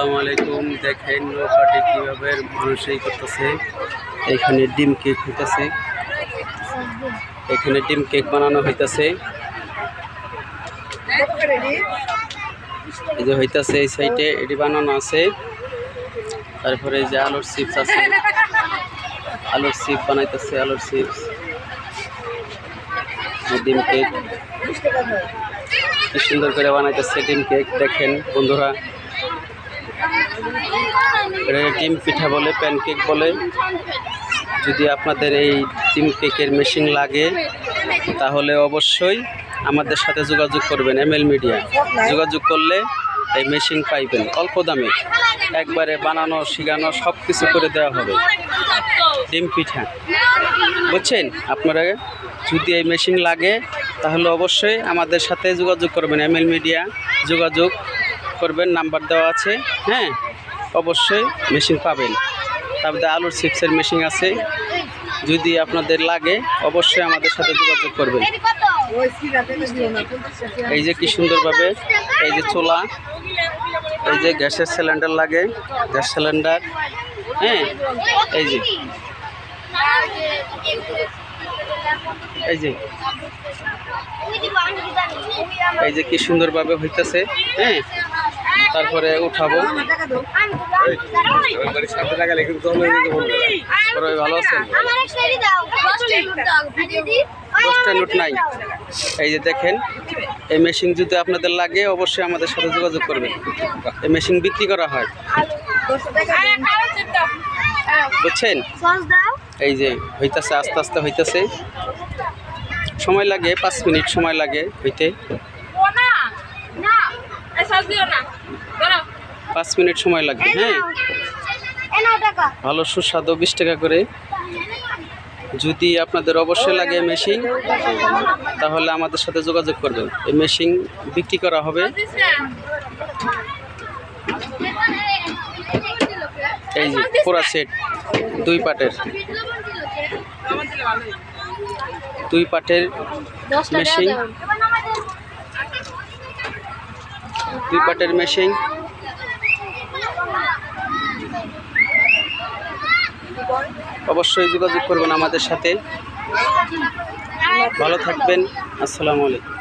আসসালামু আলাইকুম। দেখেন নৌকাটি কীভাবে মানুষই করতেছে। এখানে ডিম কেক হইতেছে, এখানে ডিম কেক বানানো হইতেছে। এই যে হইতেছে এই সাইডে এটি বানানো আছে। তারপরে এই যে আলুর চিপস আছে, আলুর চিপস বানাইতেছে, আলুর চিপস, ডিম কেক কি সুন্দর করে বানাইতেছে ডিম কেক। দেখেন বন্ধুরা, ডিম পিঠা বলে, প্যানকেক বলে। যদি আপনাদের এই ডিম কেকের মেশিন লাগে তাহলে অবশ্যই আমাদের সাথে যোগাযোগ করবেন। এমএল মিডিয়া যোগাযোগ করলে এই মেশিন পাইবেন অল্প দামে। একবারে বানানো শিখানো সব কিছু করে দেওয়া হবে ডিম পিঠা, বুঝছেন? আপনারা যদি এই মেশিন লাগে তাহলে অবশ্যই আমাদের সাথে যোগাযোগ করবেন। এমএল মিডিয়া যোগাযোগ করবেন, নাম্বার দেওয়া আছে। হ্যাঁ, অবশ্যই মেশিন পাবেন। তারপরে আলুর চিপসের মেশিন আছে, যদি আপনাদের লাগে অবশ্যই আমাদের সাথে যোগাযোগ করবেন। এই যে কি সুন্দরভাবে এই যে চোলা, এই যে গ্যাসের সিলিন্ডার লাগে, গ্যাস সিলিন্ডার। হ্যাঁ, এই যে এই যে এই যে কি সুন্দরভাবে হইতেছে। হ্যাঁ, তারপরে উঠাবো। ভালো আছেন? 10টা নোট নাই। এই যে দেখেন, এই মেশিন যদি আপনাদের লাগে অবশ্যই আমাদের সাথে যোগাযোগ করবেন। এই মেশিন বিক্রি করা হয়, বুঝছেন? এই যে হইতেছে, আস্তে আস্তে হইতেছে, সময় লাগে 5 মিনিট সময় লাগে হইতে। 5 মিনিট সময় লাগবে। হ্যাঁ, ভালো সুস্বাদু, 20 টাকা করে। যদি আপনাদের অবশ্যই লাগে মেশিন তাহলে আমাদের সাথে যোগাযোগ করবেন। এই মেশিন বিক্রি করা হবে। এই যে পুরা সেট 2 পাটের, 2 পাটের মেশিন, 2 পাটের মেশিন। অবশ্যই যোগাযোগ করবেন আমাদের সাথে। ভালো থাকবেন। আসসালামু আলাইকুম।